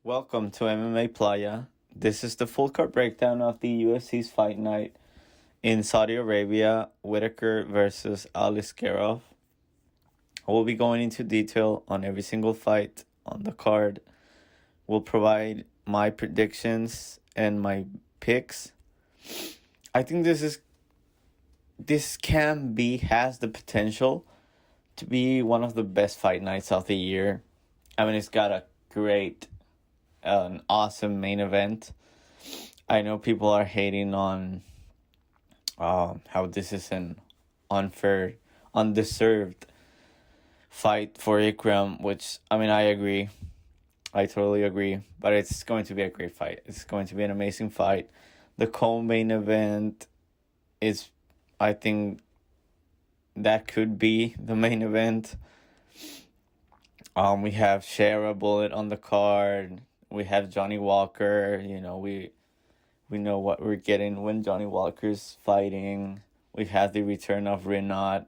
Welcome to MMA Playa. This is the full card breakdown of the UFC's fight night in Saudi Arabia, Whitaker versus Aliskerov. I will be going into detail on every single fight on the card. We'll provide my predictions and my picks. I think this has the potential to be one of the best fight nights of the year. I mean, it's got an awesome main event. I know people are hating on how this is an unfair, undeserved fight for Ikram, which, I mean, I agree. I totally agree. But it's going to be a great fight. It's going to be an amazing fight. The co-main event is, I think, that could be the main event. We have Shara Bullet on the card. We have Johnny Walker. You know, we know what we're getting when Johnny Walker's fighting. We have the return of Renat.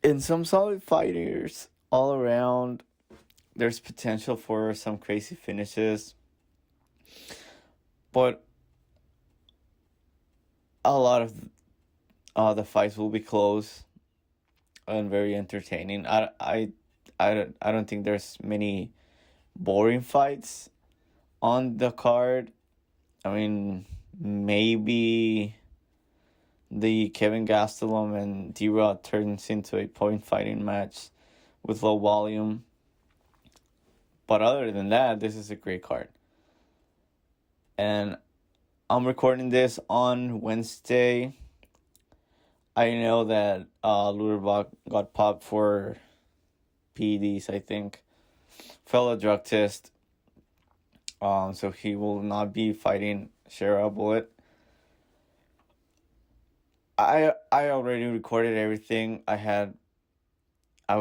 And some solid fighters all around. There's potential for some crazy finishes. But a lot of the fights will be close and very entertaining. I don't think there's many boring fights on the card. I mean, maybe the Kevin Gastelum and D-Rod turns into a point fighting match with low volume. But other than that, this is a great card. And I'm recording this on Wednesday. I know that Luderbach got popped for PEDs, I think. Failed a drug test. So he will not be fighting Shara Bullet. I already recorded everything. I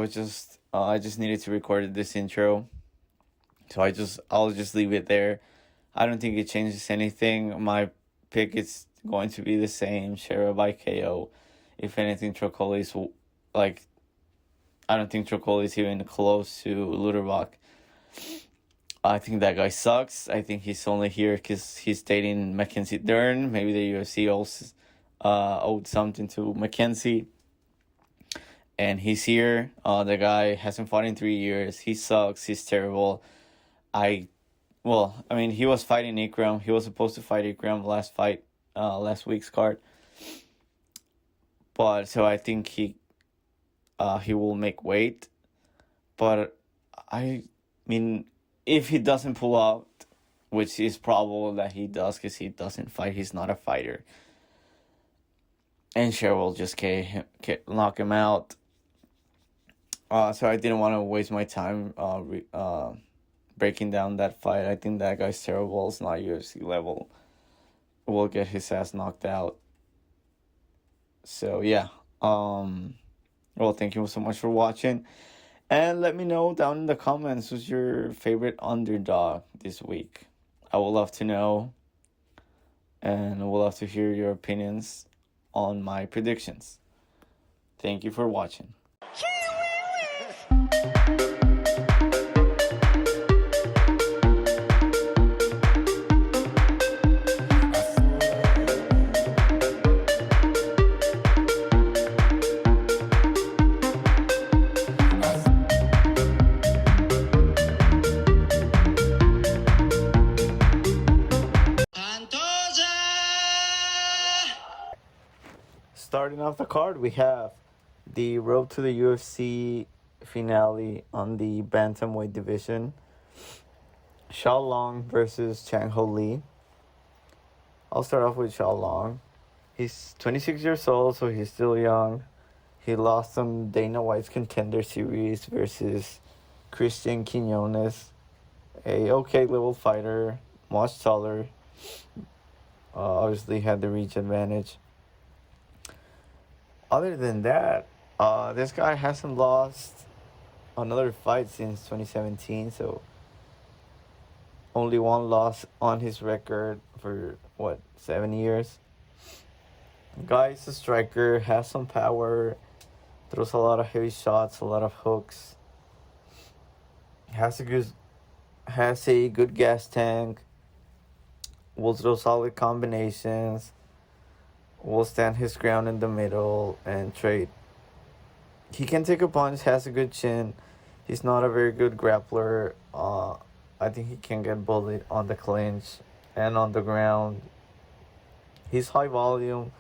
just needed to record this intro. So I'll just leave it there. I don't think it changes anything. My pick is going to be the same. Shara by KO. If anything, Trocoli's I don't think Trocoli is even close to Luderbach. I think that guy sucks. I think he's only here because he's dating Mackenzie Dern. Maybe the UFC also owed something to Mackenzie. And he's here. The guy hasn't fought in 3 years. He sucks. He's terrible. He was fighting Ikram. He was supposed to fight Ikram last week's card. But so I think he will make weight. But I mean, if he doesn't pull out, which is probable that he does because he doesn't fight, he's not a fighter. And Cher will just knock him out. So I didn't want to waste my time breaking down that fight. I think that guy's terrible. It's not UFC level. Will get his ass knocked out. So yeah. Well, thank you so much for watching. And let me know down in the comments who's your favorite underdog this week. I would love to know. And I would love to hear your opinions on my predictions. Thank you for watching. Starting off the card, we have the road to the UFC finale on the bantamweight division. Xiao Long versus Chang Ho Lee. I'll start off with Xiao Long. He's 26 years old, so he's still young. He lost some Dana White's Contender Series versus Christian Quinones, a okay level fighter, much taller. Obviously had the reach advantage. Other than that, this guy hasn't lost another fight since 2017, so only one loss on his record for 7 years. Guy's a striker, has some power, throws a lot of heavy shots, a lot of hooks. Has a good gas tank. Will throw solid combinations. Will stand his ground in the middle and trade. He can take a punch. Has a good chin. He's not a very good grappler. I think he can get bullied on the clinch and on the ground. He's high volume,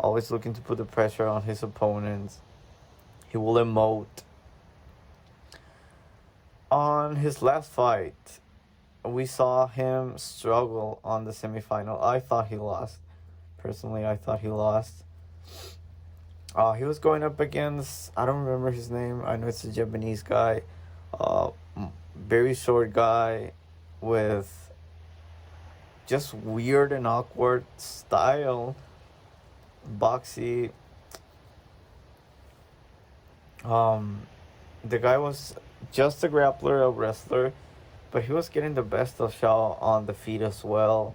always looking to put the pressure on his opponents. He will emote. On his last fight, we saw him struggle on the semifinal. I thought he lost. Personally, I thought he lost. He was going up against, I don't remember his name. I know it's a Japanese guy. Very short guy with just weird and awkward style. Boxy. The guy was just a grappler, a wrestler, but he was getting the best of Shaw on the feet as well.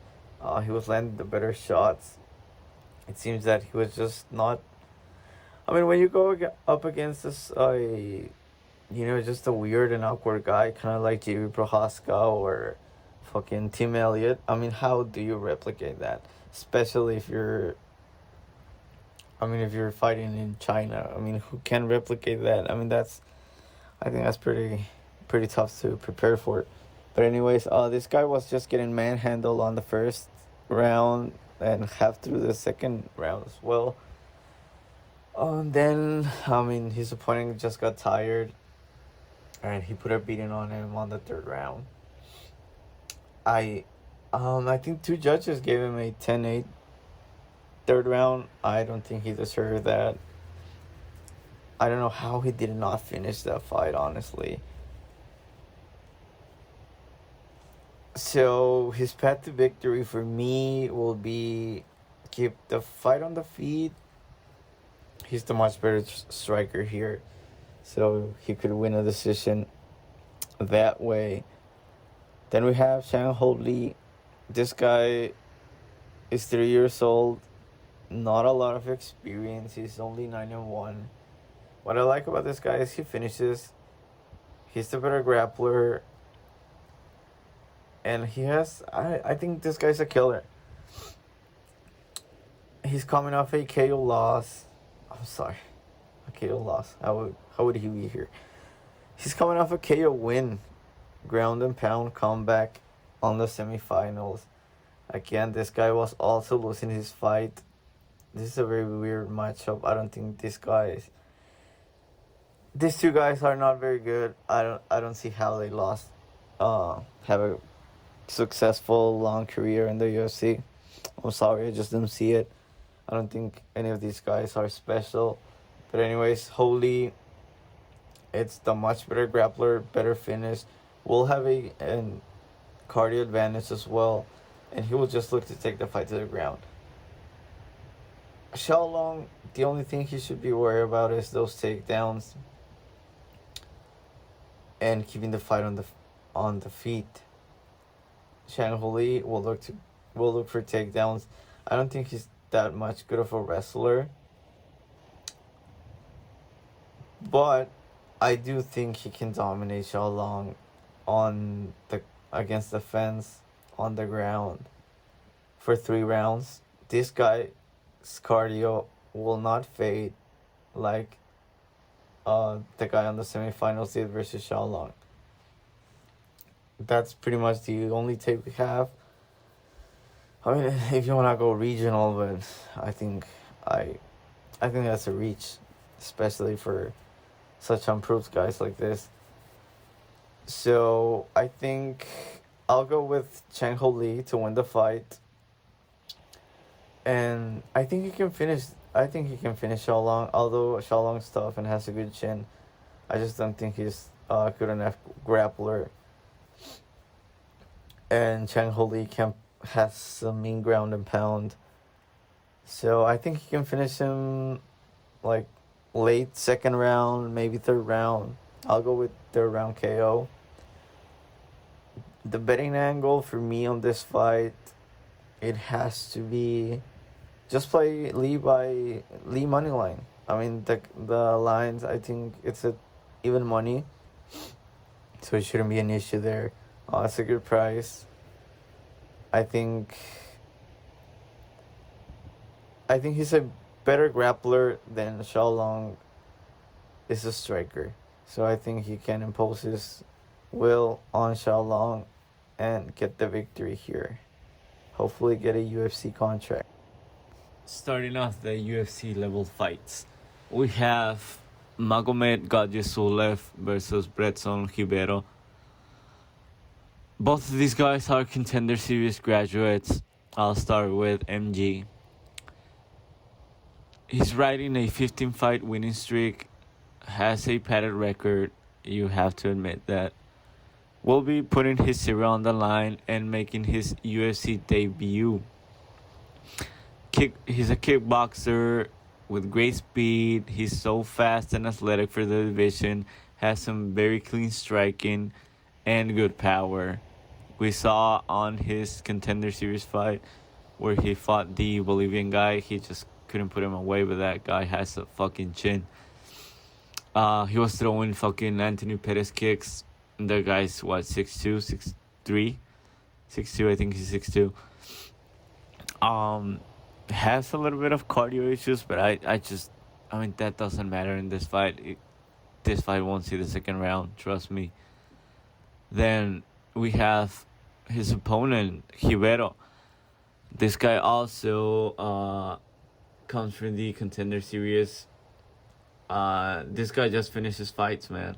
He was landing the better shots. It seems that he was just not. I mean, when you go up against this, just a weird and awkward guy, kind of like JV Prohaska or fucking Tim Elliott. I mean, how do you replicate that? Especially if you're fighting in China. I mean, who can replicate that? I mean, I think that's pretty tough to prepare for. But anyways, this guy was just getting manhandled on the first round and half through the second round as well. Then, his opponent just got tired and he put a beating on him on the third round. I think two judges gave him a 10-8 third round. I don't think he deserved that. I don't know how he did not finish that fight, honestly. So his path to victory for me will be keep the fight on the feet. He's the much better striker here. So he could win a decision that way. Then we have Shang Ho Lee. This guy is 3 years old. Not a lot of experience. He's only 9-1. What I like about this guy is he finishes. He's the better grappler. And he has... I think this guy's a killer. He's coming off a KO loss. I'm sorry. A KO loss. How would he be here? He's coming off a KO win. Ground and pound comeback on the semifinals. Again, this guy was also losing his fight. This is a very weird matchup. I don't think these two guys are not very good. I don't see how they lost. Have a successful long career in the UFC. I'm sorry, I just didn't see it. I don't think any of these guys are special. But anyways, Holy, it's the much better grappler, better finish. Will have a cardio advantage as well. And he will just look to take the fight to the ground. Xiaolong, the only thing he should be worried about is those takedowns and keeping the fight on the feet. Shang Ho Lee will look for takedowns. I don't think he's that much good of a wrestler, but I do think he can dominate Xiaolong against the fence on the ground for 3 rounds. This guy's cardio will not fade like the guy on the semifinals did versus Xiaolong. That's pretty much the only tape we have. I mean, if you want to go regional, but I think that's a reach, especially for such improved guys like this. So I think I'll go with Chang Ho Lee to win the fight. And I think he can finish Xiaolong, although Xiaolong's tough and has a good chin. I just don't think he's a good enough grappler. And Chang Ho Lee has some mean ground and pound. So I think he can finish him like late second round, maybe third round. I'll go with third round KO. The betting angle for me on this fight, it has to be just play Lee money line. I mean the lines, I think it's a even money. so it shouldn't be an issue there. It's a good price. I think I think he's a better grappler than Xiaolong is a striker. So I think he can impose his will on Xiaolong and get the victory here. Hopefully get a UFC contract. Starting off the UFC level fights, we have Magomed Gadjisulev versus Bretson Ribeiro. Both of these guys are Contender Series graduates. I'll start with MG. He's riding a 15 fight winning streak, has a padded record, you have to admit that. Will be putting his career on the line and making his UFC debut. He's a kickboxer with great speed. He's so fast and athletic for the division, has some very clean striking and good power. We saw on his Contender Series fight where he fought the Bolivian guy, he just couldn't put him away, but that guy has a fucking chin. He was throwing fucking Anthony Pettis kicks. The guy's what, 6'2", 6'3", 6'2", I think he's 6'2". Has a little bit of cardio issues, but I mean that doesn't matter in this fight. This fight won't see the second round, trust me. Then we have his opponent, Ribeiro. This guy also comes from the Contender Series. This guy just finished his fights, man.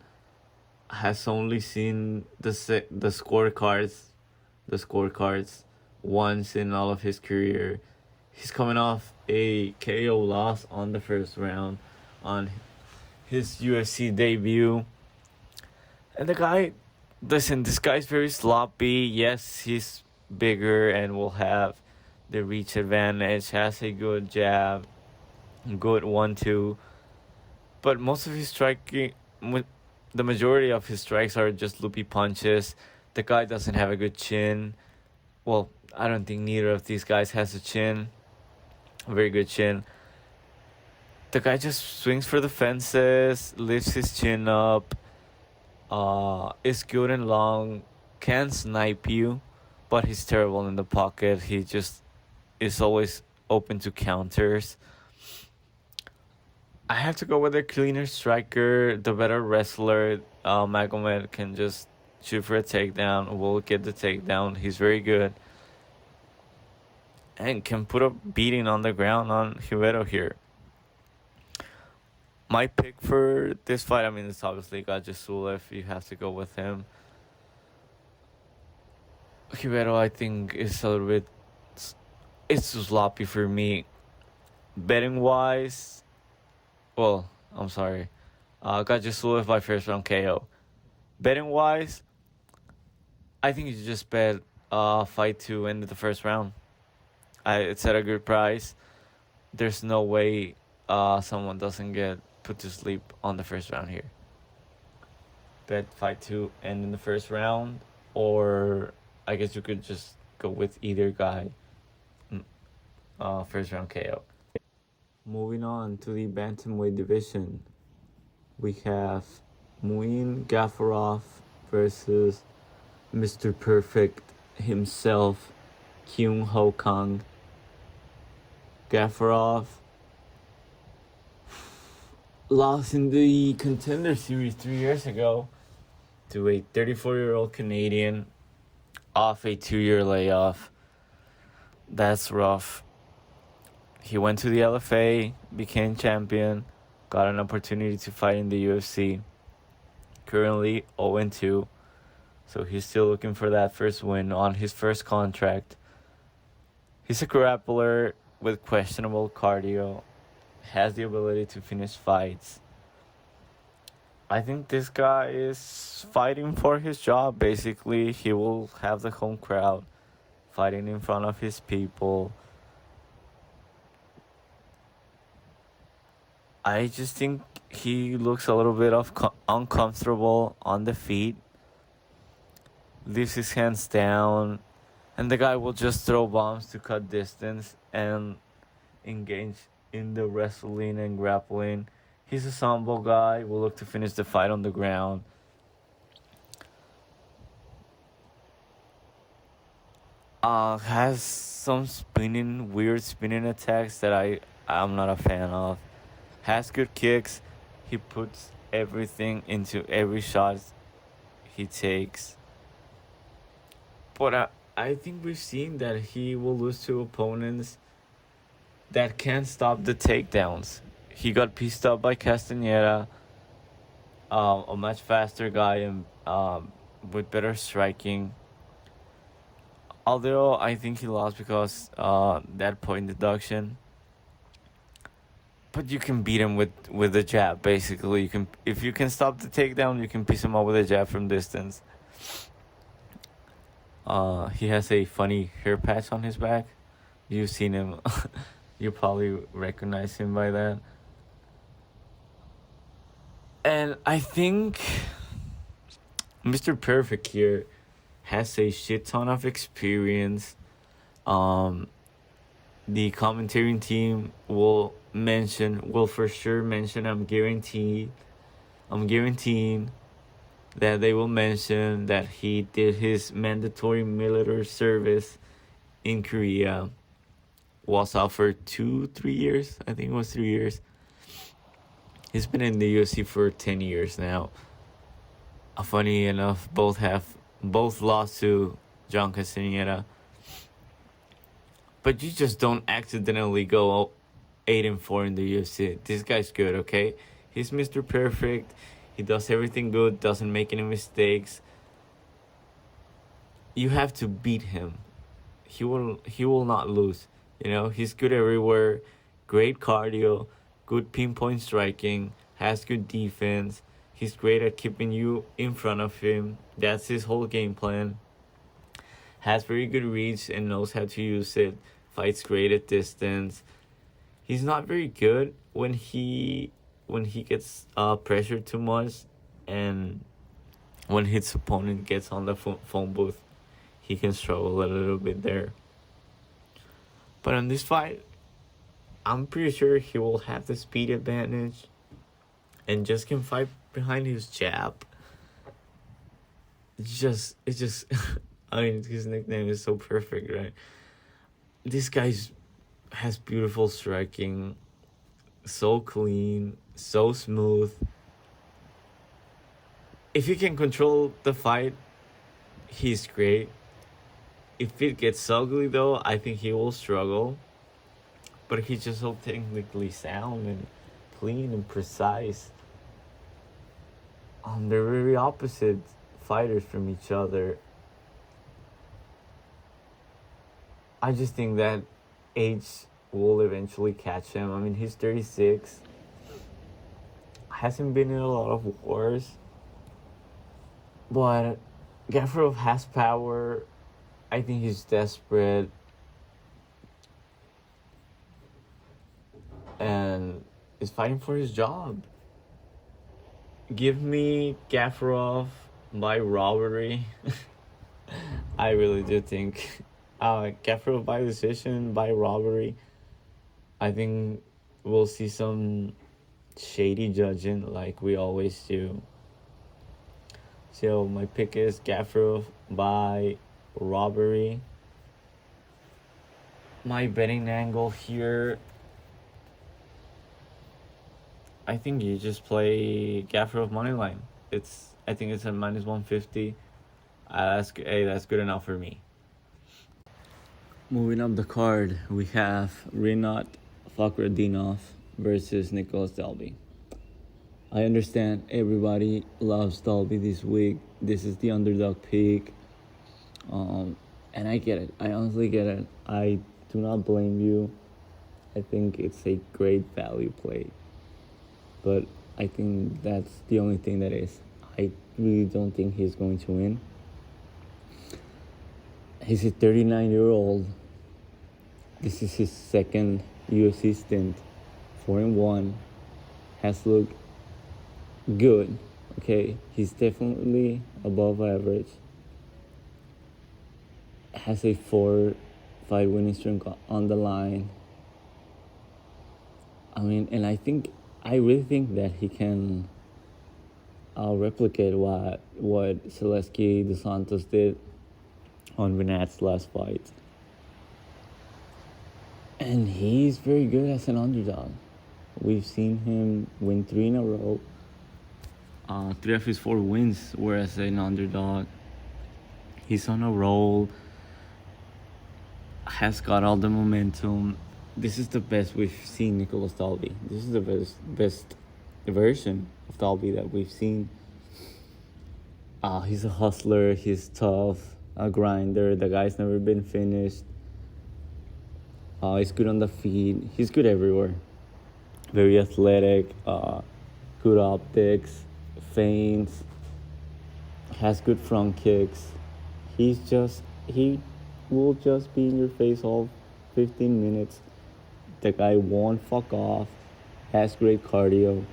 Has only seen the scorecards once in all of his career. He's coming off a KO loss on the first round on his UFC debut. And the guy, listen, this guy's very sloppy. Yes, he's bigger and will have the reach advantage, has a good jab, good 1-2. But most of his striking, the majority of his strikes are just loopy punches. The guy doesn't have a good chin. Well, I don't think neither of these guys has a chin. A very good chin. The guy just swings for the fences, lifts his chin up, is good and long, can snipe you, but he's terrible in the pocket. He just is always open to counters. I have to go with a cleaner striker, the better wrestler. Magomed can just shoot for a takedown, will get the takedown. He's very good. And can put a beating on the ground on Ribeiro here. My pick for this fight, I mean, it's obviously Gadjisulev. You have to go with him. Ribeiro, I think, is a little bit... It's too sloppy for me. Betting-wise... Well, I'm sorry. Gadjisulev by first round KO. Betting-wise, I think you just bet fight to end the first round. It's at a good price. There's no way someone doesn't get put to sleep on the first round here. Bet fight to end in the first round, or I guess you could just go with either guy. First round KO. Moving on to the bantamweight division, we have Muin Gafarov versus Mr. Perfect himself, Kyung Ho Kang. Gafarov lost in the Contender Series 3 years ago to a 34-year-old Canadian off a 2-year layoff. That's rough. He went to the LFA, became champion, got an opportunity to fight in the UFC. Currently 0-2, so he's still looking for that first win on his first contract. He's a grappler with questionable cardio, has the ability to finish fights. I think this guy is fighting for his job, basically. He will have the home crowd, fighting in front of his people. I just think he looks a little bit uncomfortable on the feet. Leaves his hands down. And the guy will just throw bombs to cut distance and engage in the wrestling and grappling. He's a sambo guy. Will look to finish the fight on the ground. Has some weird spinning attacks that I'm not a fan of. Has good kicks. He puts everything into every shot he takes. But I think we've seen that he will lose to opponents that can't stop the takedowns. He got pieced up by Castaneda, a much faster guy and with better striking. Although I think he lost because that point deduction. But you can beat him with a jab. Basically, you can if you can stop the takedown, you can piece him up with a jab from distance. He has a funny hair patch on his back. You've seen him. You probably recognize him by that. And I think Mr. Perfect here has a shit ton of experience. The commentating team will for sure mention. I'm guaranteeing that they will mention that he did his mandatory military service in Korea. Was out for 3 years. I think it was 3 years. He's been in the UFC for 10 years now. Funny enough, both lost to John Castaneda. But you just don't accidentally go 8-4 in the UFC. This guy's good, okay? He's Mr. Perfect. He does everything good, doesn't make any mistakes. You have to beat him. He will not lose. You know, he's good everywhere. Great cardio, good pinpoint striking, has good defense. He's great at keeping you in front of him. That's his whole game plan. Has very good reach and knows how to use it. Fights great at distance. He's not very good when he gets pressured too much, and when his opponent gets on the phone booth, he can struggle a little bit there. But in this fight, I'm pretty sure he will have the speed advantage and just can fight behind his jab. It's just I mean, his nickname is so perfect, right? This guy has beautiful striking, so clean, so smooth. If he can control the fight, he's great. If it gets ugly, though, I think he will struggle. But he's just so technically sound and clean and precise. They're very opposite fighters from each other. I just think that age will eventually catch him. I mean, he's 36. Hasn't been in a lot of wars. But Gavrov has power. I think he's desperate. And is fighting for his job. Give me Gavrov by robbery. I really do think Gavrov by decision, by robbery. I think we'll see some shady judging like we always do. So my pick is Gavrov by robbery. My betting angle here, I think you just play Gavrov moneyline. I think it's at -150. That's good enough for me. Moving up the card, we have Rinat Fakhretdinov versus Nicholas Dalby. I understand everybody loves Dalby this week. This is the underdog pick. And I get it. I honestly get it. I do not blame you. I think it's a great value play. But I think that's the only thing that is. I really don't think he's going to win. He's a 39-year-old. This is his second UFC stint. 4-1. Has looked good. Okay, he's definitely above average. Has a 4-fight winning streak on the line. I mean, and I really think that he can replicate what Zaleski dos Santos did on Renat's last fight. And he's very good as an underdog. We've seen him win 3 in a row. 3 of his 4 wins were as an underdog. He's on a roll. Has got all the momentum. This is the best we've seen Nicolas Dalby. This is the best version of Dalby that we've seen. He's a hustler. He's tough, a grinder. The guy's never been finished. He's good on the feet. He's good everywhere. Very athletic. Good optics. Feints. Has good front kicks. He will just be in your face all 15 minutes. The guy won't fuck off. Has great cardio.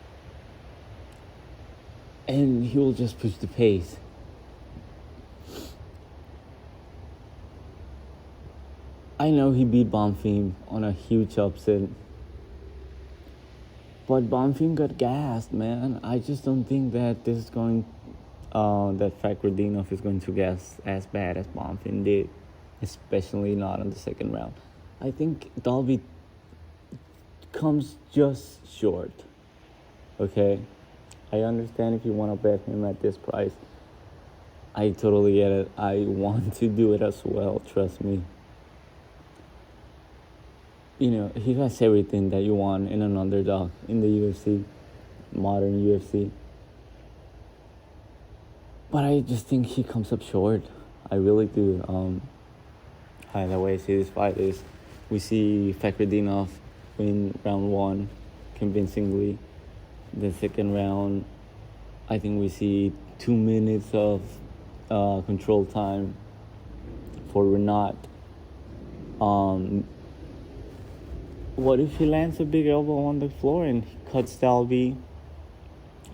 And he will just push the pace. I know he beat Bonfim on a huge upset. But Bonfim got gassed, man. I just don't think that this is going... that Fakhretdinov is going to gas as bad as Bonfim did. Especially not in the second round. I think Dalby comes just short. Okay? I understand if you want to bet him at this price. I totally get it. I want to do it as well, trust me. You know, he has everything that you want in an underdog in the UFC, modern UFC. But I just think he comes up short. I really do. The way I see this fight is we see Fakhretdinov win round 1 convincingly. The second round, I think we see 2 minutes of control time for Renat. What if he lands a big elbow on the floor and he cuts Dalby?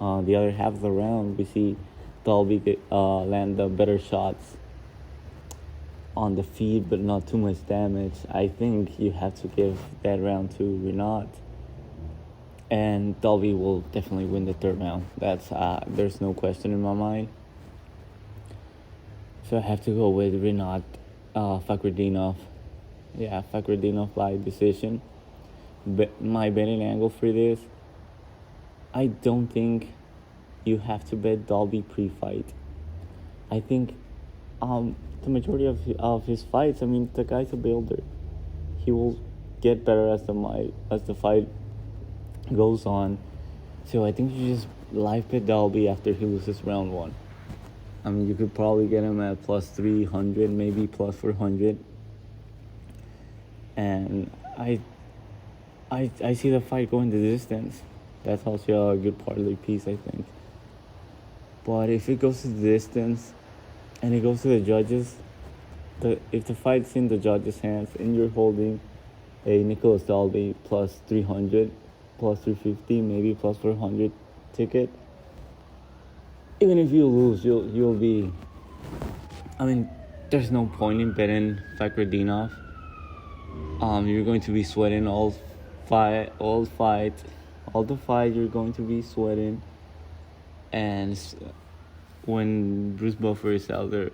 The other half of the round, we see Dalby land the better shots on the feet, but not too much damage. I think you have to give that round to Renat. And Dalby will definitely win the third round. That's there's no question in my mind. So I have to go with Renat Fakhretdinov. Yeah, Fakhretdinov by decision. But my betting angle for this, I don't think you have to bet Dalby pre-fight. I think the majority of his fights, I mean, the guy's a builder. He will get better as the fight goes on. So I think you just live bet Dalby after he loses round 1. I mean, you could probably get him at plus 300, maybe plus 400. And I see the fight going the distance. That's also a good parlay piece, I think. But if it goes to the distance and it goes to the judges, if the fight's in the judges' hands and you're holding a Nicolas Dalby plus 300, plus 350, maybe plus 400 ticket, even if you lose, you'll be... I mean, there's no point in betting Fakhretdinov. You're going to be sweating all the fight. You're going to be sweating, and when Bruce Buffer is out there,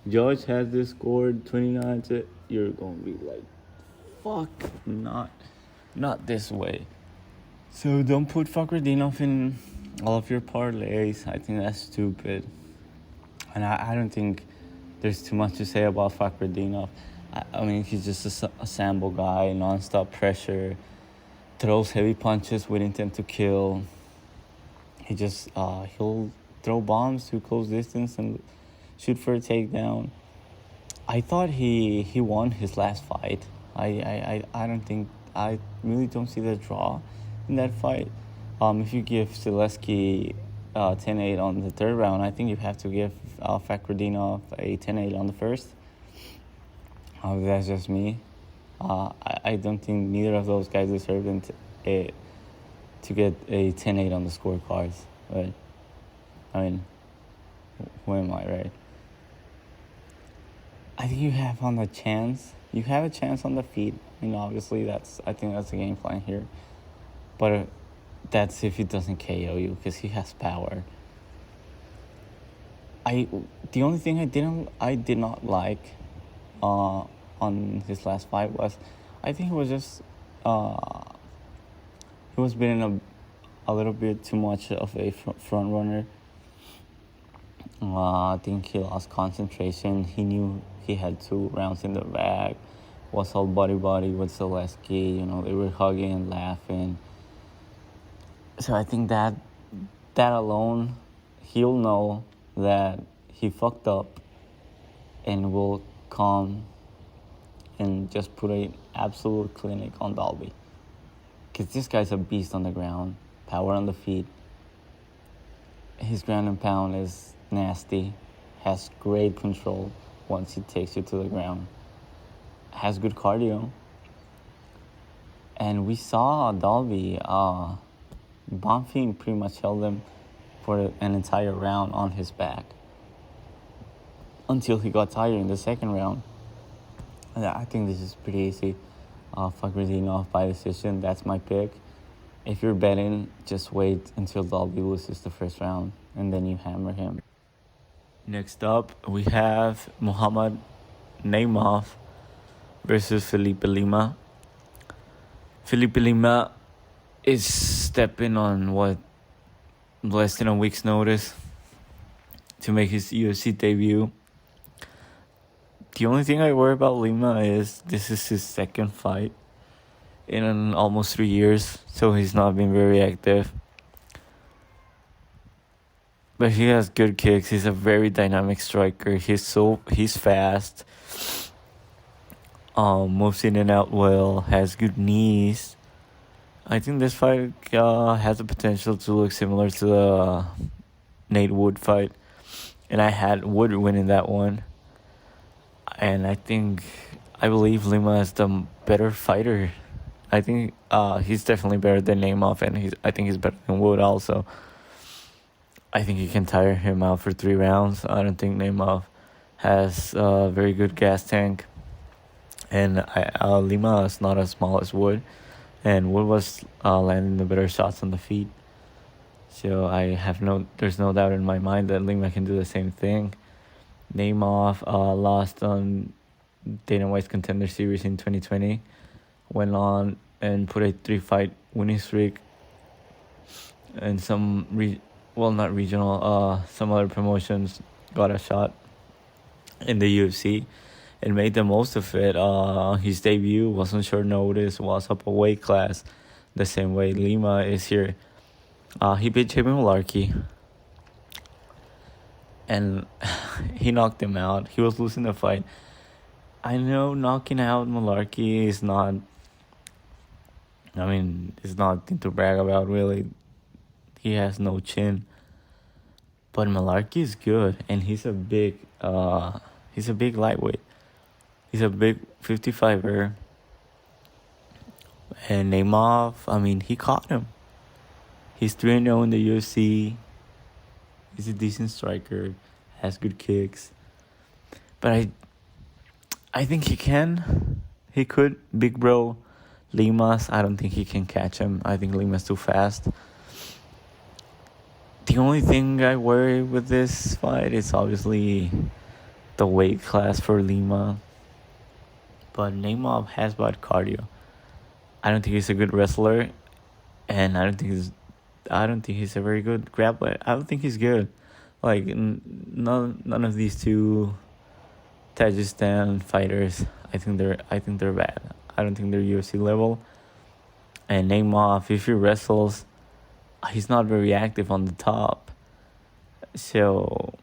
Judge has this scored 29 to, you're going to be like, fuck, not this way. So don't put Fakhretdinov in all of your parlays. I think that's stupid, and I don't think there's too much to say about Fakhretdinov. I mean, he's just a sambo guy, non-stop pressure, throws heavy punches with intent to kill. He just, he'll throw bombs to close distance and shoot for a takedown. I thought he won his last fight. I really don't see the draw in that fight. If you give Zaleski 10-8 on the third round, I think you have to give Fakhretdinov a 10-8 on the first. That's just me. I don't think neither of those guys deserve them to get a 10-8 on the scorecards. Right? I mean, who am I, right? I think you have a chance on the feet. I mean, obviously, I think that's the game plan here. But that's if he doesn't KO you, because he has power. The only thing I did not like on his last fight was, I think he was just he was being a little bit too much of a front runner. I think he lost concentration. He knew he had 2 rounds in the bag. Was all buddy with Zaleski. They were hugging and laughing. So I think that alone, he'll know that he fucked up, and will come and just put an absolute clinic on Dalby. Because this guy's a beast on the ground, power on the feet. His ground and pound is nasty, has great control once he takes you to the ground, has good cardio. And we saw Dalby, Bonfim pretty much held him for an entire round on his back until he got tired in the second round. I think this is pretty easy. Fakhrizadinov by decision. That's my pick. If you're betting, just wait until Dalby loses the first round, and then you hammer him. Next up, we have Muhammad Naimov versus Felipe Lima. Felipe Lima is stepping on less than a week's notice to make his UFC debut. The only thing I worry about Lima is this is his second fight in almost 3 years, so he's not been very active. But he has good kicks. He's a very dynamic striker. He's fast. Moves in and out well. Has good knees. I think this fight has the potential to look similar to the Nate Wood fight, and I had Wood winning that one. And I believe Lima is the better fighter. I think he's definitely better than Naimov, and I think he's better than Wood also. I think he can tire him out for 3 rounds. I don't think Naimov has a very good gas tank. And Lima is not as small as Wood. And Wood was landing the better shots on the feet. So there's no doubt in my mind that Lima can do the same thing. Naimov lost on Dana White's Contender Series in 2020. Went on and put a 3-fight winning streak. And some not regional, some other promotions got a shot in the UFC and made the most of it. His debut was on short notice, was up a weight class, the same way Lima is here. He beat Jamie Malarkey, and he knocked him out. He was losing the fight. I know knocking out Malarkey is not, it's nothing to brag about, really. He has no chin. But Malarkey is good, and he's a big lightweight. He's a big 55er. And Naimov, he caught him. He's 3-0 in the UFC. He's a decent striker, has good kicks. But I think he could. Big bro Limas, I don't think he can catch him. I think Lima's too fast. The only thing I worry with this fight is obviously the weight class for Lima. But Naimov has bad cardio. I don't think he's a good wrestler, and I don't think he's a very good grappler. I don't think he's good. Like none of these two Tajikistan fighters, I think they're bad. I don't think they're UFC level. And Naimov, if he wrestles, he's not very active on the top. So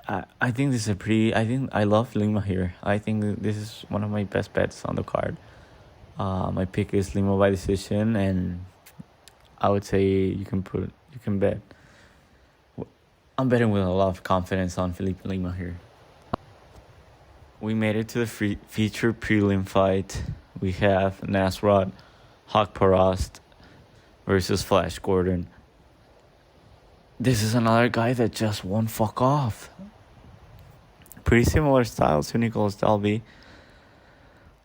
I think this is I love Lima here. I think this is one of my best bets on the card. My pick is Lima by decision, and I would say you can bet. I'm betting with a lot of confidence on Felipe Lima here. We made it to the feature prelim fight. We have Nasrat Haqparast versus Flash Gordon. This is another guy that just won't fuck off. Pretty similar style to Nicholas Dalby.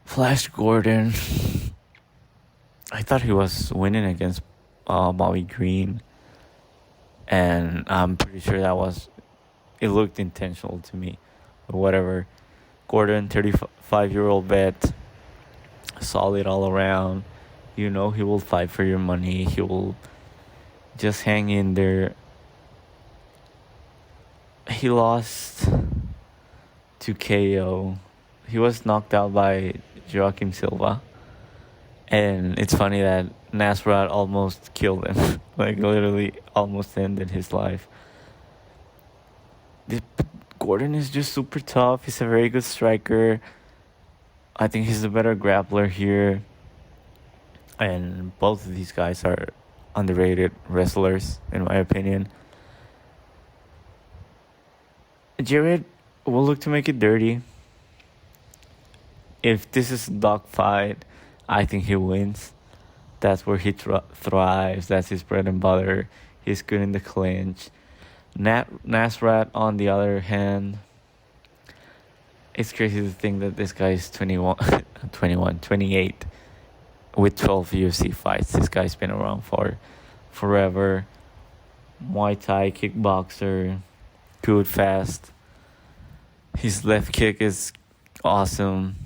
Flash Gordon, I thought he was winning against Bobby Green, and I'm pretty sure it looked intentional to me, but whatever. Gordon, 35-year-old vet, solid all around. You know he will fight for your money. He will just hang in there. He lost to KO. He was knocked out by Joaquim Silva. And it's funny that Nasrat almost killed him. Like, literally almost ended his life. Gordon is just super tough. He's a very good striker. I think he's a better grappler here. And both of these guys are underrated wrestlers, in my opinion. Jared will look to make it dirty. If this is a dogfight, I think he wins. That's where he thrives. That's his bread and butter. He's good in the clinch. Nasrat, on the other hand, it's crazy to think that this guy is 28 with 12 UFC fights. This guy's been around for forever. Muay Thai kickboxer, good, fast. His left kick is awesome.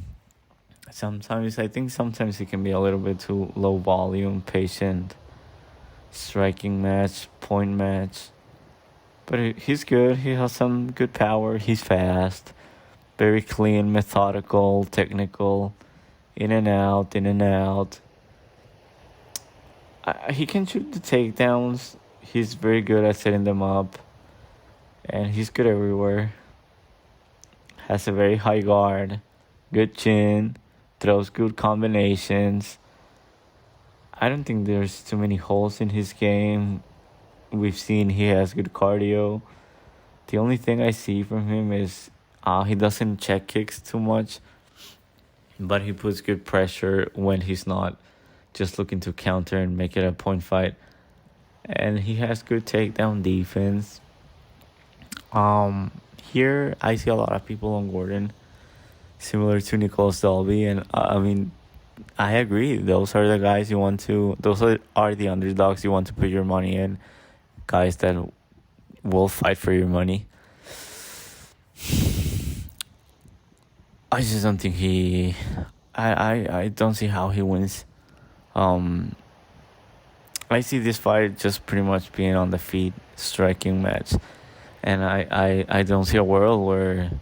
Sometimes he can be a little bit too low volume, patient, striking match, point match. But he's good. He has some good power. He's fast, very clean, methodical, technical, in and out, in and out. He can shoot the takedowns. He's very good at setting them up. And he's good everywhere. Has a very high guard, good chin, throws good combinations. I don't think there's too many holes in his game. We've seen he has good cardio. The only thing I see from him is he doesn't check kicks too much, but he puts good pressure when he's not just looking to counter and make it a point fight. And he has good takedown defense. Here I see a lot of people on Gordon, similar to Nicholas Dalby, and I agree. Those are the guys you want to. Those are the underdogs you want to put your money in. Guys that will fight for your money. I just don't think he. I don't see how he wins. I see this fight just pretty much being on the feet, striking match, and I don't see a world where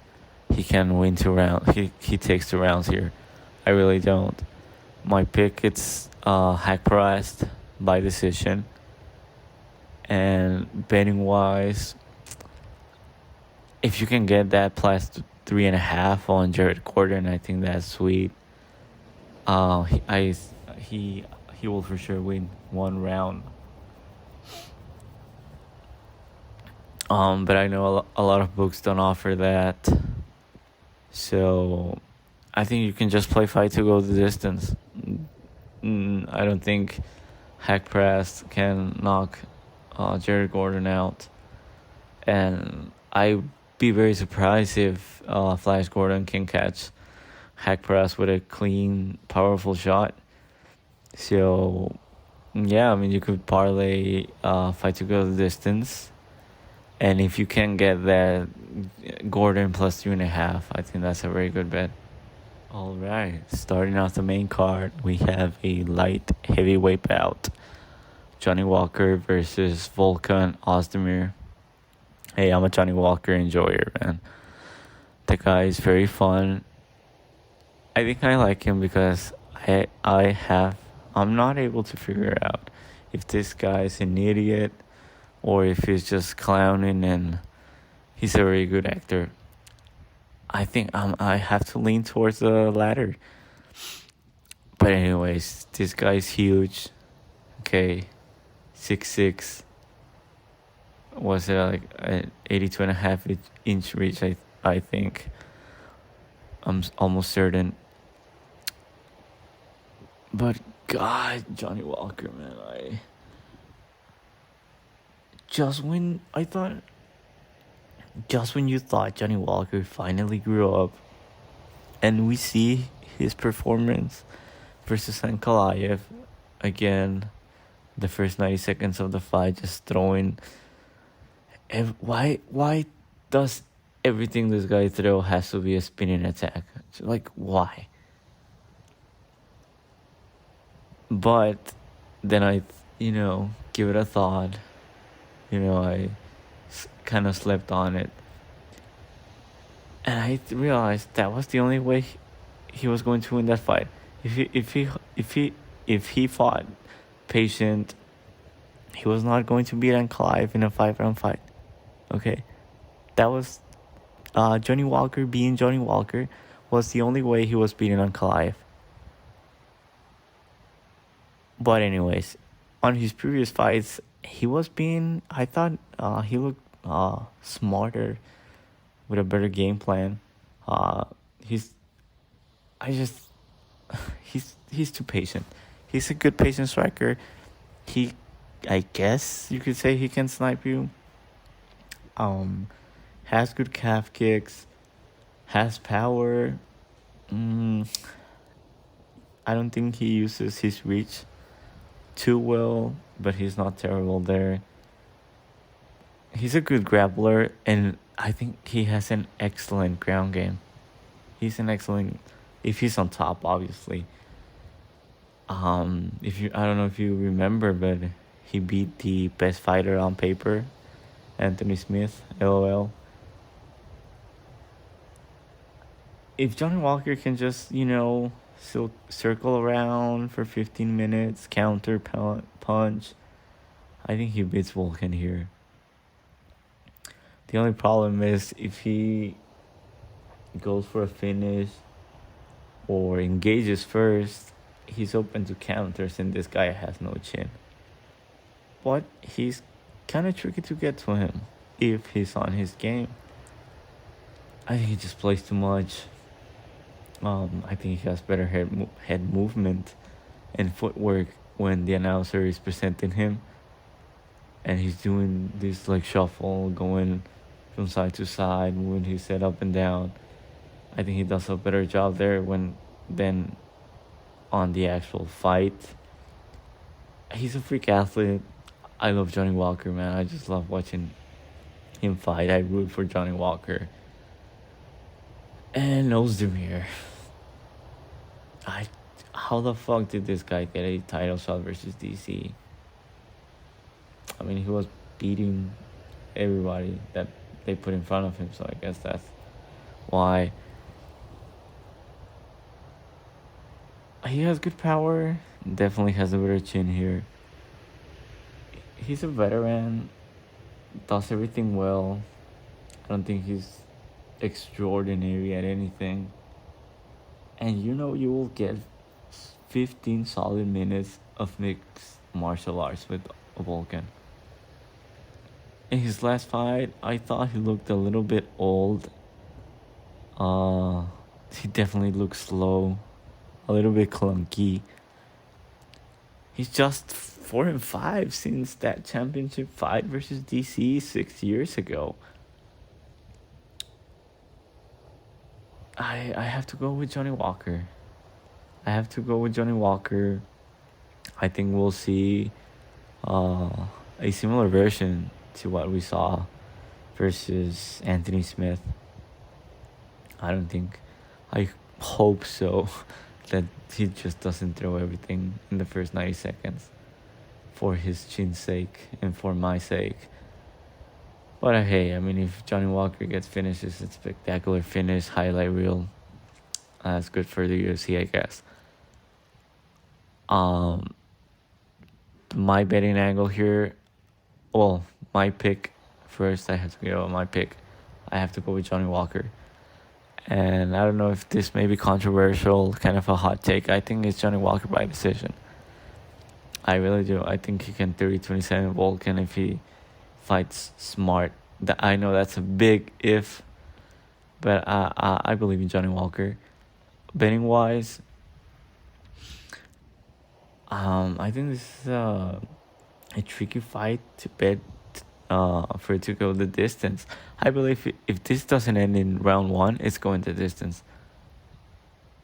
he can win 2 rounds. He takes 2 rounds here. I really don't. My pick, it's hack priced by decision. And betting wise, if you can get that plus 3.5 on Jared Gordon, I think that's sweet. He will for sure win 1 round. But I know a lot of books don't offer that. So I think you can just play fight to go the distance. I don't think hack press can knock Jared Gordon out. And I'd be very surprised if Flash Gordon can catch hack press with a clean, powerful shot. So, yeah, you could parlay fight to go the distance. And if you can get that Gordon plus 3.5, I think that's a very good bet. All right, starting off the main card, we have a light heavyweight bout. Johnny Walker versus Volkan Ozdemir. Hey, I'm a Johnny Walker enjoyer, man. The guy is very fun. I think I like him because I'm not able to figure out if this guy is an idiot or if he's just clowning and he's a very good actor. I think I have to lean towards the latter. But anyways, this guy's huge. Okay, 6'6". Was it like an 82.5-inch reach? I think. I'm almost certain. But God, Johnny Walker, man, just when you thought Johnny Walker finally grew up, and we see his performance versus Ankalaev again, the first 90 seconds of the fight, just throwing. Why does everything this guy throw has to be a spinning attack. So, like, why? But then I, give it a thought. I kind of slept on it, and I realized that was the only way he was going to win that fight. If he fought patient, he was not going to beat Ankalaev in a 5 round fight. Okay, that was Johnny Walker being Johnny Walker was the only way he was beating Ankalaev. But anyways, on his previous fights, he was being. I thought he looked smarter with a better game plan. Uh, he's. I just. He's too patient. He's a good patient striker. He, I guess you could say he can snipe you. Has good calf kicks. Has power. I don't think he uses his reach too well, but he's not terrible there. He's a good grappler, and I think he has an excellent ground game. He's an excellent, if he's on top, obviously. I don't know if you remember, but he beat the best fighter on paper, Anthony Smith. LOL. If Johnny Walker can just circle around for 15 minutes, counter punch, I think he beats Volkan here. The only problem is if he goes for a finish or engages first, he's open to counters, and this guy has no chin. But he's kind of tricky to get to him if he's on his game. I think he just plays too much. I think he has better head movement and footwork when the announcer is presenting him, and he's doing this like shuffle, going from side to side, moving his head up and down. I think he does a better job there than on the actual fight. He's a freak athlete. I love Johnny Walker, man. I just love watching him fight. I root for Johnny Walker. And Ozdemir. How the fuck did this guy get a title shot versus DC? I mean, he was beating everybody that they put in front of him, so I guess that's why. He has good power. Definitely has a better chin here. He's a veteran. Does everything well. I don't think he's extraordinary at anything. And you will get 15 solid minutes of mixed martial arts with Volkan. In his last fight, I thought he looked a little bit old. He definitely looks slow, a little bit clunky. He's just 4-5 since that championship fight versus DC 6 years ago. I have to go with Johnny Walker. I think we'll see a similar version to what we saw versus Anthony Smith. I hope so, that he just doesn't throw everything in the first 90 seconds for his chin's sake and for my sake. But hey, I mean, if Johnny Walker gets finishes, it's a spectacular finish, highlight reel. That's good for the UFC, I guess. My betting angle here, well, my pick first. I have to go with my pick. I have to go with Johnny Walker. And I don't know if this may be controversial, kind of a hot take. I think it's Johnny Walker by decision. I really do. I think he can 30-27 Volkan if he fights smart. I know that's a big if, but I believe in Johnny Walker. Betting wise, I think this is a tricky fight to bet for it to go the distance. I believe if this doesn't end in round 1, it's going the distance.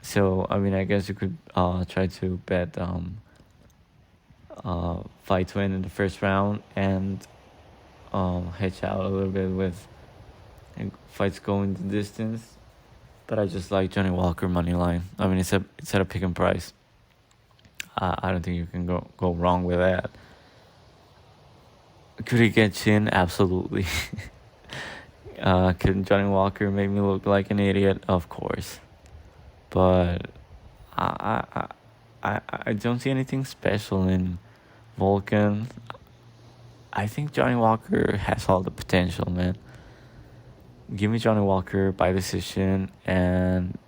So I mean, I guess you could try to bet fight to end in the first round and hedge out a little bit with and fights going the distance. But I just like Johnny Walker money line. I mean, it's at a pick and price. I don't think you can go wrong with that. Could he get chin? Absolutely. Could Johnny Walker make me look like an idiot? Of course. But I don't see anything special in Vulcan. I think Johnny Walker has all the potential, man. Give me Johnny Walker by decision and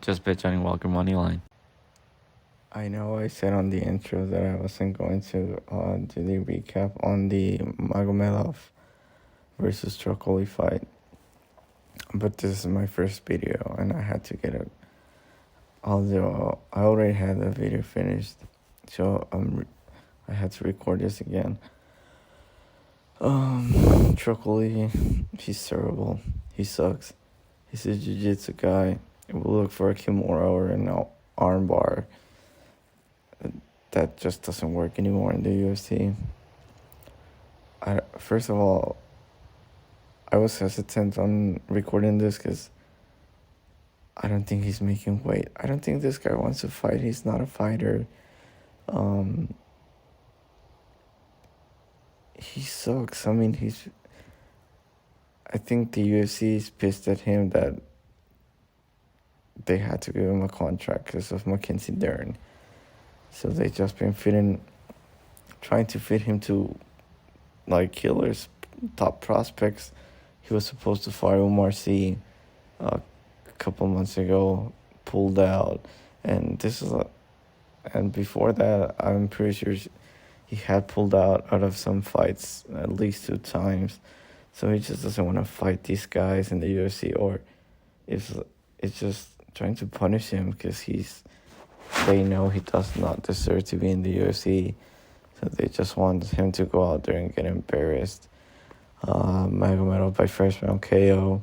just bet Johnny Walker money line. I know I said on the intro that I wasn't going to do the recap on the Magomedov versus Trocoli fight, but this is my first video and I had to get it. Although I already had the video finished, so I had to record this again. Trocoli, he's terrible. He sucks. He's a jiu-jitsu guy. We'll look for a Kimura or an armbar. That just doesn't work anymore in the UFC. First of all, I was hesitant on recording this because I don't think he's making weight. I don't think this guy wants to fight. He's not a fighter. He sucks. I mean, I think the UFC is pissed at him that they had to give him a contract because of Mackenzie Dern. So they just been trying to fit him to like killers, top prospects. He was supposed to fight Umar C a couple months ago, pulled out, and and before that, I'm pretty sure he had pulled out of some fights at least 2 times. So he just doesn't want to fight these guys in the UFC, or it's just trying to punish him because they know he does not deserve to be in the UFC. So they just want him to go out there and get embarrassed. Magomedov by first round KO.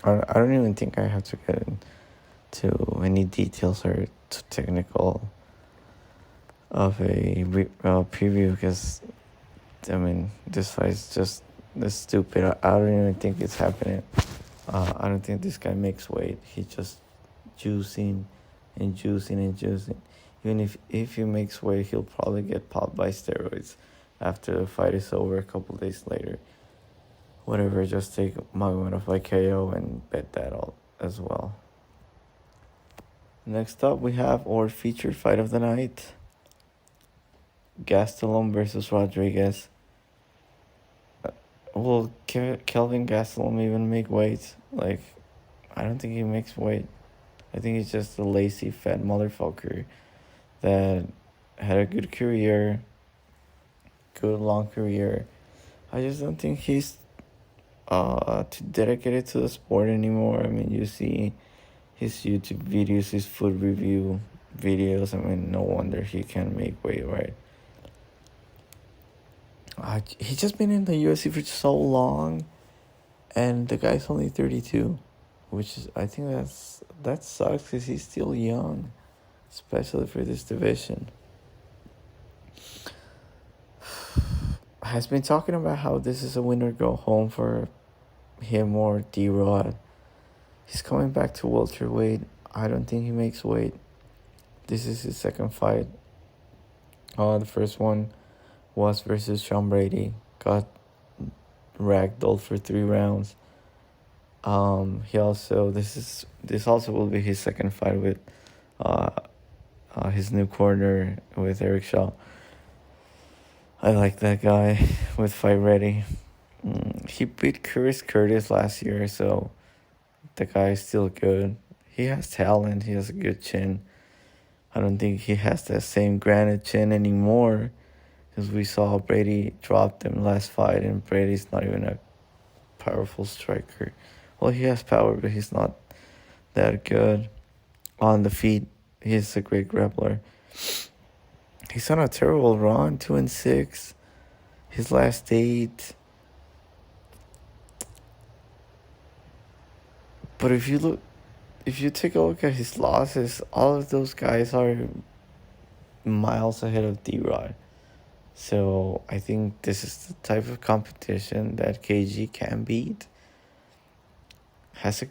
I don't even think I have to get into any details or too technical of a preview because, I mean, this fight is just stupid. I don't even think it's happening. I don't think this guy makes weight. He's just juicing and juicing and juicing. Even if he makes weight, he'll probably get popped by steroids after the fight is over a couple days later. Whatever, just take Magomedov by KO and bet that all as well. Next up, we have our featured fight of the night. Gastelum versus Rodriguez. Will Kelvin Gastelum even make weight? Like, I don't think he makes weight. I think he's just a lazy, fat motherfucker that had a good career, good long career. I just don't think he's too dedicated to the sport anymore. I mean, you see his YouTube videos, his food review videos. I mean, no wonder he can't make weight, right? He's just been in the UFC for so long, and the guy's only 32, which is, I think that sucks because he's still young, especially for this division. Has been talking about how this is a winner go home for him or D-Rod. He's coming back to welterweight. I don't think he makes weight. This is his second fight. The first one was versus Sean Brady. Got ragdolled for 3 rounds. This also will be his second fight with his new corner with Eric Shaw. I like that guy with Fight Ready. He beat Chris Curtis last year, so the guy is still good. He has talent. He has a good chin. I don't think he has that same granite chin anymore, because we saw Brady drop them last fight, and Brady's not even a powerful striker. Well, he has power, but he's not that good on the feet. He's a great grappler. He's on a terrible run, 2-6. His last 8. But if you take a look at his losses, all of those guys are miles ahead of D-Rod. So I think this is the type of competition that KG can beat.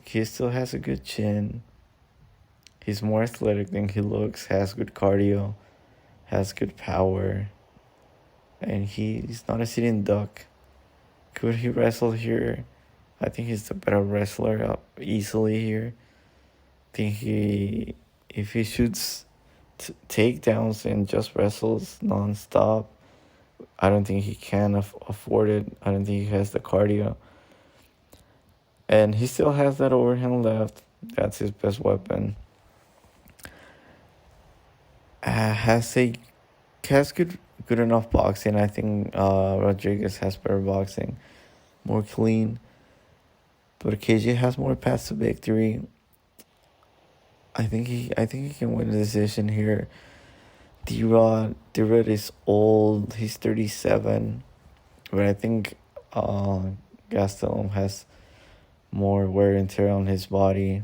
He still has a good chin. He's more athletic than he looks. Has good cardio. Has good power. And he's not a sitting duck. Could he wrestle here? I think he's the better wrestler easily here. I think if he shoots takedowns and just wrestles non-stop, I don't think he can afford it. I don't think he has the cardio. And he still has that overhand left. That's his best weapon. Has good enough boxing. I think Rodriguez has better boxing, more clean. But KJ has more paths to victory. I think he can win the decision here. D-Rod is old. He's 37. But I think Gastelum has more wear and tear on his body,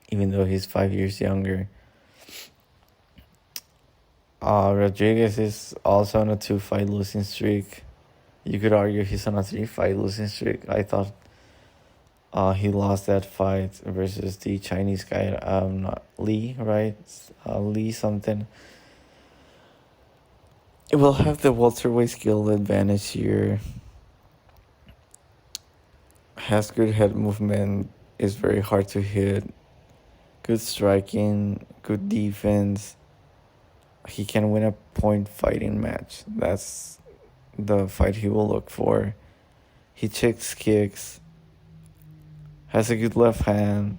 even though he's 5 years younger. Rodriguez is also on a 2-fight losing streak. You could argue he's on a 3-fight losing streak. I thought he lost that fight versus the Chinese guy, not Lee, right? Lee something. It will have the welterweight skill advantage here. Has good head movement, is very hard to hit. Good striking, good defense. He can win a point fighting match. That's the fight he will look for. He checks kicks. Has a good left hand.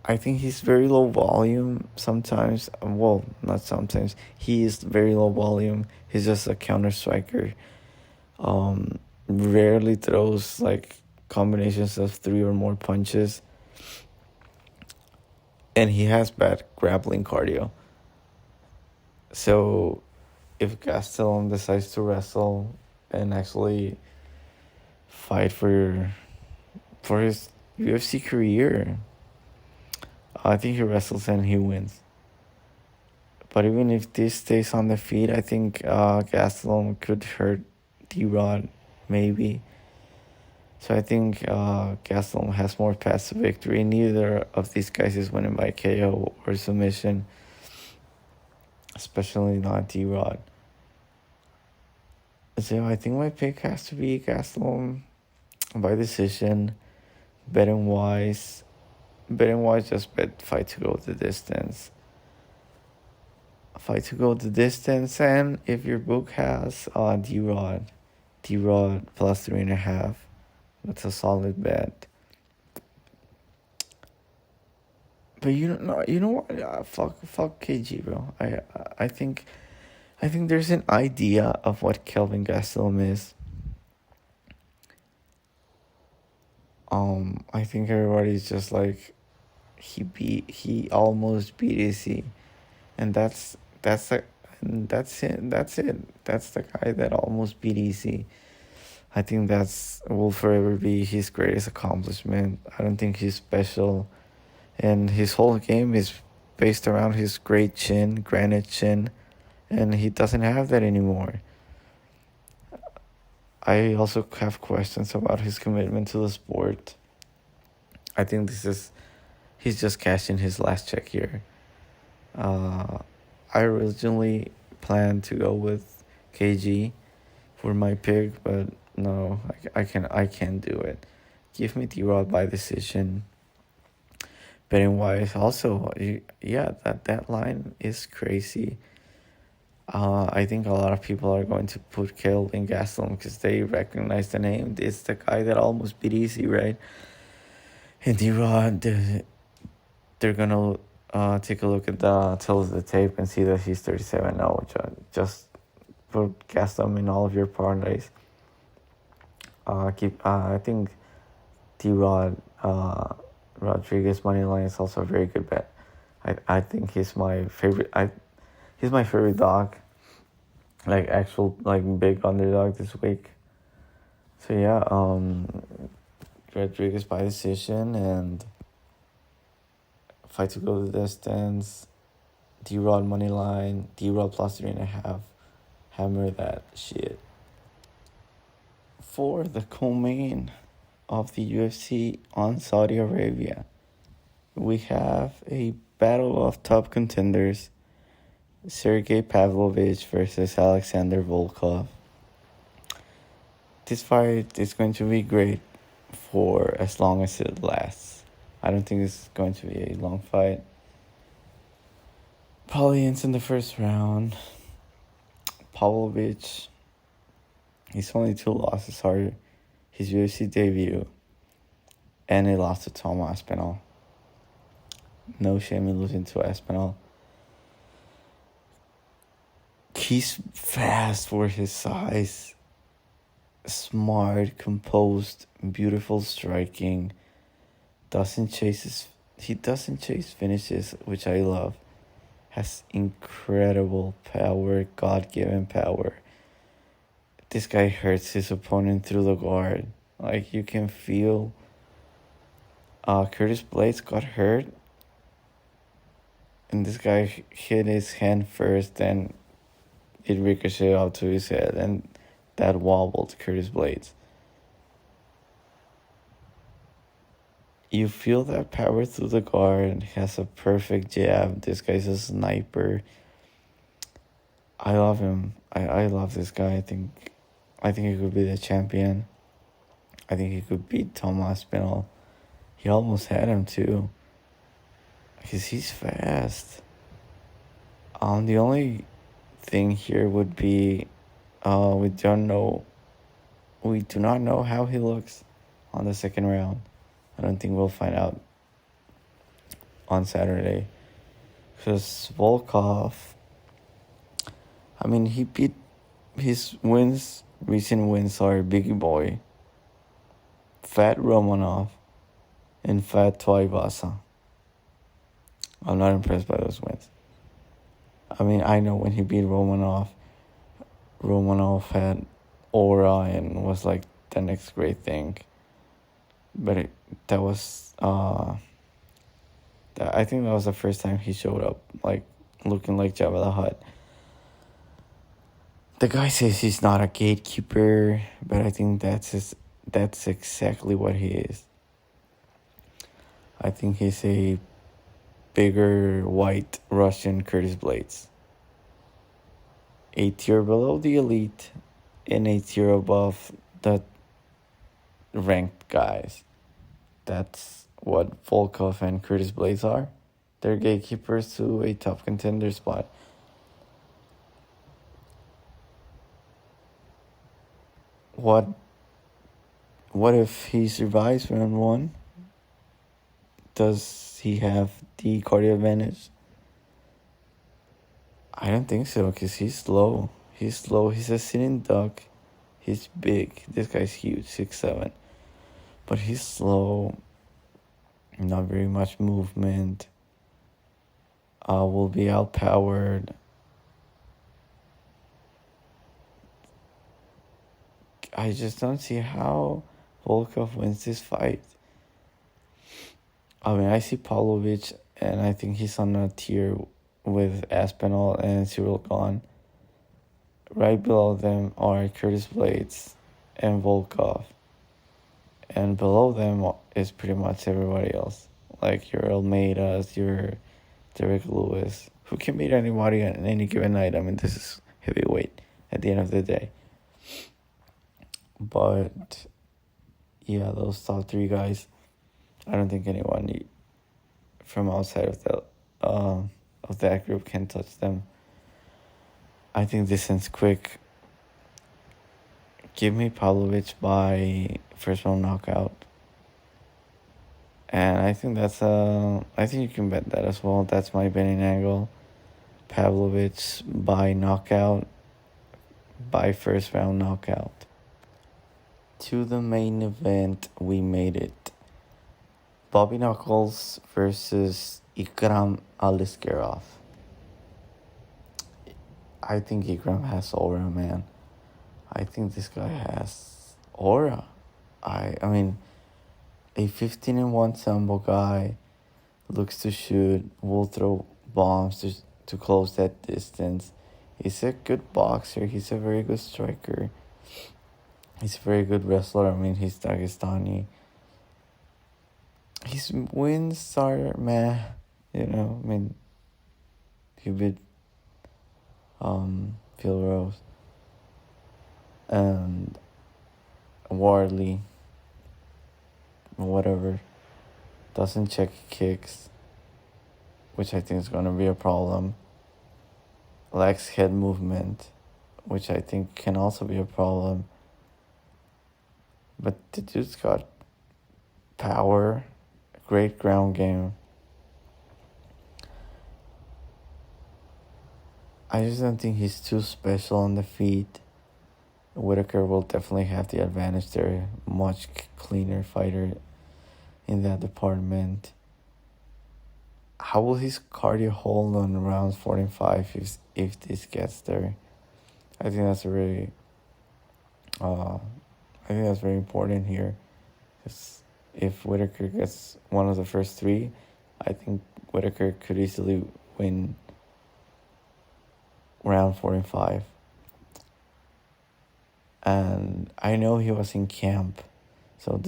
I think he's very low volume sometimes. Well, not sometimes. He is very low volume. He's just a counter striker. Rarely throws like combinations of 3 or more punches. And he has bad grappling cardio. So if Gastelum decides to wrestle and actually fight for his UFC career, I think he wrestles and he wins. But even if this stays on the feet, I think Gastelum could hurt D-Rod, maybe. So I think Gastelum has more paths to victory. Neither of these guys is winning by KO or submission, especially not D-Rod. So I think my pick has to be Gastelum by decision. Betting wise, just bet fight to go the distance. Fight to go the distance, and if your book has D-Rod plus 3.5, that's a solid bet. But you know what? Fuck KG, bro. I think there's an idea of what Kelvin Gastelum is. I think everybody's just like he almost beat EC, and that's it. That's the guy that almost beat EC. I think will forever be his greatest accomplishment. I don't think he's special, and his whole game is based around his great chin, granite chin, and he doesn't have that anymore. I also have questions about his commitment to the sport. I think he's just cashing his last check here. I originally planned to go with KG for my pick, but no, I can't do it. Give me D-Rod by decision. Betting wise, also, yeah, that line is crazy. I think a lot of people are going to put Kelvin Gastelum because they recognize the name. It's the guy that almost beat EC, right? And D-Rod, they're gonna take a look at the tape and see that he's 37-0. Just put Gastelum in all of your parlays. I think D-Rod Rodriguez money line is also a very good bet. I think he's my favorite. He's my favorite dog. Like actual big underdog this week. So yeah, Rodriguez by decision and fight to go the distance. D-Rod money line, D-Rod plus 3.5. Hammer that shit. For the co-main of the UFC on Saudi Arabia, we have a battle of top contenders. Sergey Pavlovich versus Alexander Volkov. This fight is going to be great for as long as it lasts. I don't think it's going to be a long fight. Probably ends in the first round. Pavlovich, his only 2 losses are his UFC debut and he lost to Tom Aspinall. No shame in losing to Aspinall. He's fast for his size. Smart, composed, beautiful striking. He doesn't chase finishes, which I love. Has incredible power, God-given power. This guy hurts his opponent through the guard. Like, you can feel Curtis Blades got hurt, and this guy hit his hand first, then it ricocheted out to his head, and that wobbled Curtis Blades. You feel that power through the guard. He has a perfect jab. This guy's a sniper. I love him. I love this guy. I think he could be the champion. I think he could beat Tom Aspinall. He almost had him too. Because he's fast. The only thing here would be we do not know how he looks on the second round. I don't think we'll find out on Saturday. Because Volkov, I mean, he beat his recent wins are Biggie Boy, Fat Romanov, and Fat Tuivasa. I'm not impressed by those wins. I mean, I know when he beat Romanov had aura and was like the next great thing. But that was, I think that was the first time he showed up, like, looking like Jabba the Hutt. The guy says he's not a gatekeeper, but I think that's exactly what he is. I think he's a bigger white Russian Curtis Blades. A tier below the elite and a tier above the ranked guys. That's what Volkov and Curtis Blades are. They're gatekeepers to a top contender spot. What if he survives round 1? Does he have the cardio advantage? I don't think so, because he's slow. He's a sitting duck. He's big. This guy's huge, 6'7". But he's slow. Not very much movement. Will be outpowered. I just don't see how Volkov wins this fight. I mean, I see Pavlovich, and I think he's on a tier with Aspinall and Cyril Gahn. Right below them are Curtis Blades and Volkov. And below them is pretty much everybody else. Like your Almeidas, your Derek Lewis, who can beat anybody on any given night. I mean, this is heavyweight at the end of the day. But yeah, those top 3 guys, I don't think anyone from outside of that group can touch them. I think this ends quick. Give me Pavlovich by first round knockout. And I think I think you can bet that as well. That's my betting angle. Pavlovich by knockout, by first round knockout. To the main event, we made it. Bobby Knuckles versus Ikram Aliskerov. I think Ikram has aura, man. I think this guy has aura. I mean, a 15-1 sambo guy, looks to shoot, will throw bombs to close that distance. He's a good boxer. He's a very good striker. He's a very good wrestler. I mean, he's Dagestani. His wins are meh. I mean, he beat Phil Rose and Wardley, whatever. Doesn't check kicks, which I think is going to be a problem. Lacks head movement, which I think can also be a problem. But the dude's got power, great ground game. I just don't think he's too special on the feet. Whitaker will definitely have the advantage there. Much cleaner fighter in that department. How will his cardio hold on rounds 45 if this gets there? I think that's very important here. Because if Whitaker gets one of the first three, I think Whitaker could easily win round 45. And I know he was in camp, so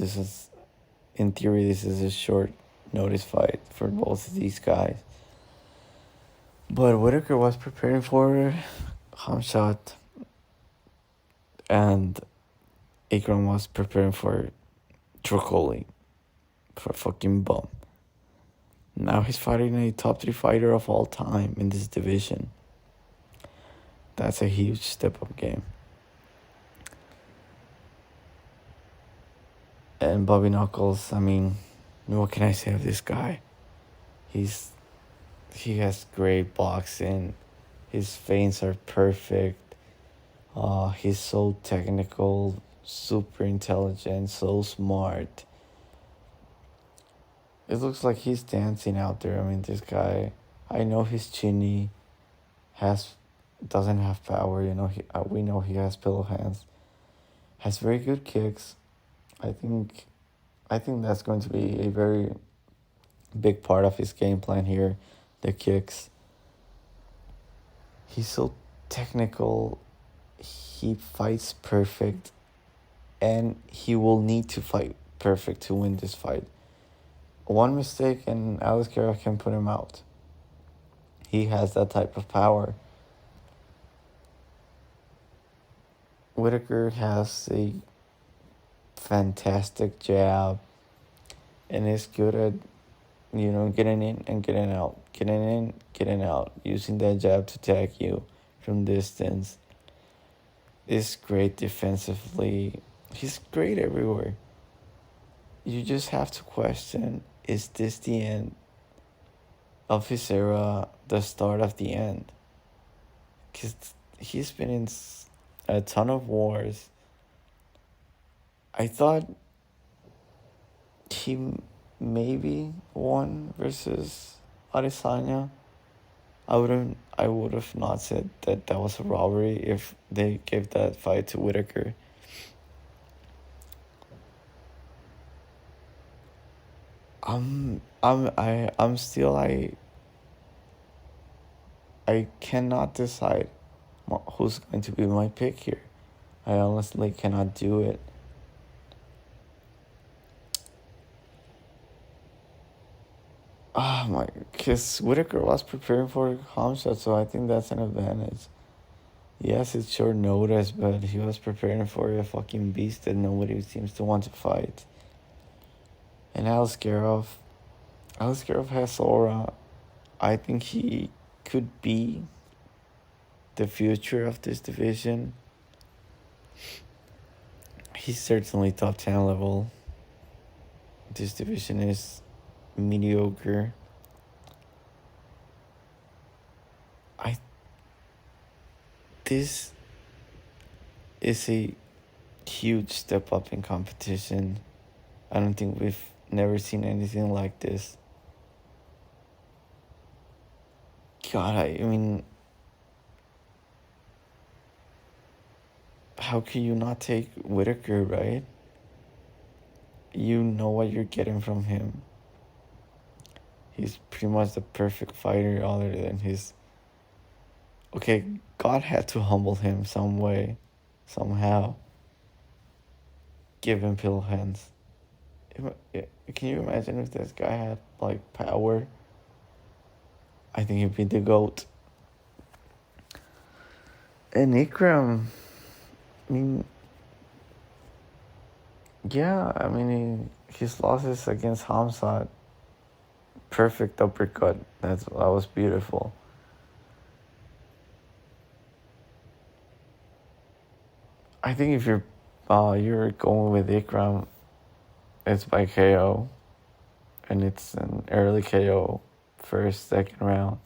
in theory, this is a short notice fight for both of these guys. But Whitaker was preparing for Hamzat, and Ikram was preparing for Trocoli, for fucking bum. Now he's fighting a top 3 fighter of all time in this division. That's a huge step up game. And Bobby Knuckles, I mean, what can I say of this guy? He has great boxing. His feints are perfect. He's so technical, super intelligent, so smart. It looks like he's dancing out there. I mean, this guy, I know he's chinny, doesn't have power. We know he has pillow hands. Has very good kicks. I think that's going to be a very big part of his game plan here, the kicks. He's so technical. He fights perfect, and he will need to fight perfect to win this fight. One mistake and Alex Guerrero can put him out. He has that type of power. Whitaker has a fantastic jab and is good at getting in and getting out, using that jab to tag you from distance. Is great defensively. He's great everywhere. You just have to question, is this the end of his era, the start of the end? Because he's been in a ton of wars. I thought he maybe won versus Adesanya. I would have not said that was a robbery if they gave that fight to Whitaker. I cannot decide who's going to be my pick here. I honestly cannot do it. Because Whitaker was preparing for Hamzat, so I think that's an advantage. Yes, it's short notice, but he was preparing for a fucking beast that nobody seems to want to fight. And Aliskerov has aura. I think he could be the future of this division. He's certainly top 10 level. This division is mediocre. This is a huge step up in competition. I don't think we've never seen anything like this. God, I mean, how can you not take Whitaker, right? You know what you're getting from him. He's pretty much the perfect fighter other than his Okay, God had to humble him some way, somehow. Give him pill hands. Can you imagine if this guy had like power? I think he'd be the GOAT. And Ikram, I mean, yeah, I mean, his losses against Hamzat, perfect uppercut. That was beautiful. I think if you're going with Ikram, it's by KO, and it's an early KO, first, second round.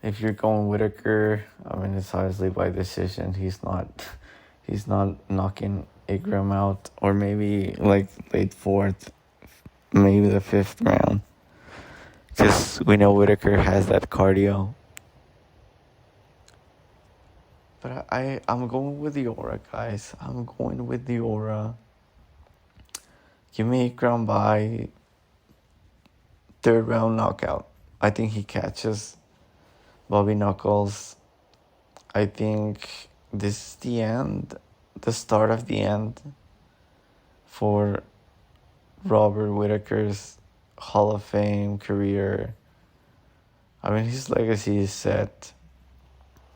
If you're going Whitaker, I mean, it's obviously by decision. He's not knocking Ikram out, or maybe like late fourth, maybe the fifth round. Just we know Whitaker has that cardio. But I'm going with the aura, guys. I'm going with the aura. Give me Ikram by third round knockout. I think he catches Bobby Knuckles. I think this is the end, the start of the end for Robert Whitaker's Hall of Fame career. I mean, his legacy is set.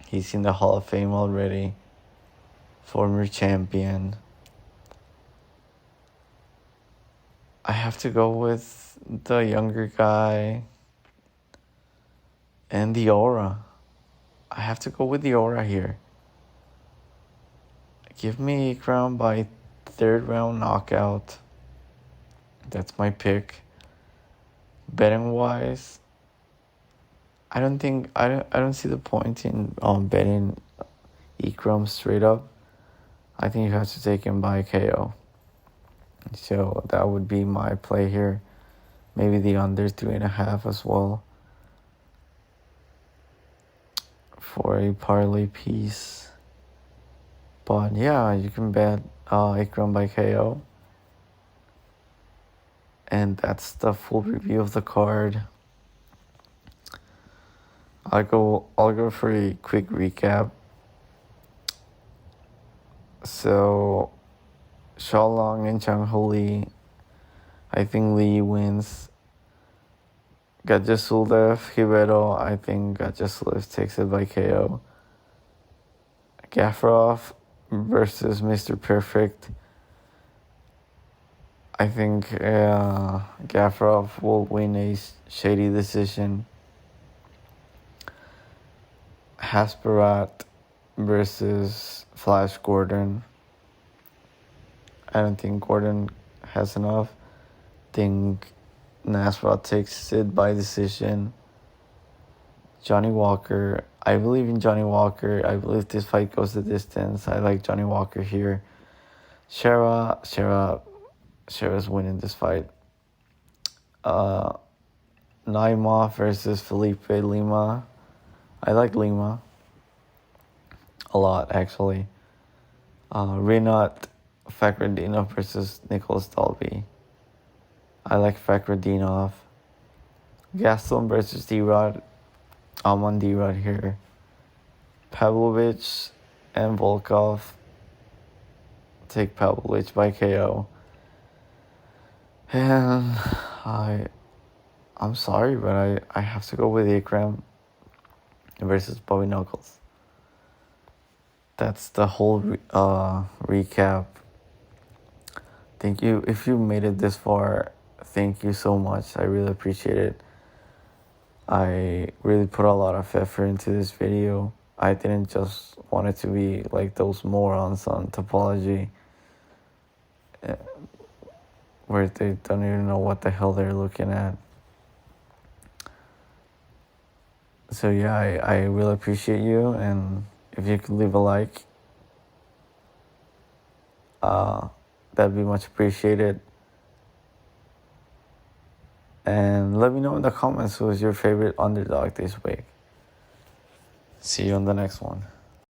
He's in the Hall of Fame already. Former champion. I have to go with the younger guy and the aura. I have to go with the aura here. Give me Ikram by third round knockout. That's my pick. Betting wise, I don't see the point in betting Ikram straight up. I think you have to take him by KO. So that would be my play here. Maybe the under 3.5 as well for a parlay piece. But yeah, you can bet Ikram by KO. And that's the full review of the card. I'll go for a quick recap. So Xiaolong and Chang Ho Li, I think Li wins. Gajasulev Hibero, I think Gajasulev takes it by KO. Gafarov versus Mr. Perfect. I think Gafarov will win a shady decision. Hasparat versus Flash Gordon. I don't think Gordon has enough. Think Nasrat takes it by decision. Johnny Walker. I believe in Johnny Walker. I believe this fight goes the distance. I like Johnny Walker here. Shara's winning this fight. Naimov versus Felipe Lima. I like Lima a lot, actually. Rinat Fakhretdinov versus Nicholas Dalby. I like Fakhretdinov. Gastelum versus D-Rod. I'm on D-Rod here. Pavlovich and Volkov. Take Pavlovich by KO. And I'm sorry, but I have to go with Ikram versus Bobby Knuckles. That's the whole recap. Thank you. If you made it this far, thank you so much. I really appreciate it. I really put a lot of effort into this video. I didn't just want it to be like those morons on topology where they don't even know what the hell they're looking at. So yeah, I really appreciate you, and if you could leave a like, that'd be much appreciated. And let me know in the comments who is your favorite underdog this week. See you on the next one.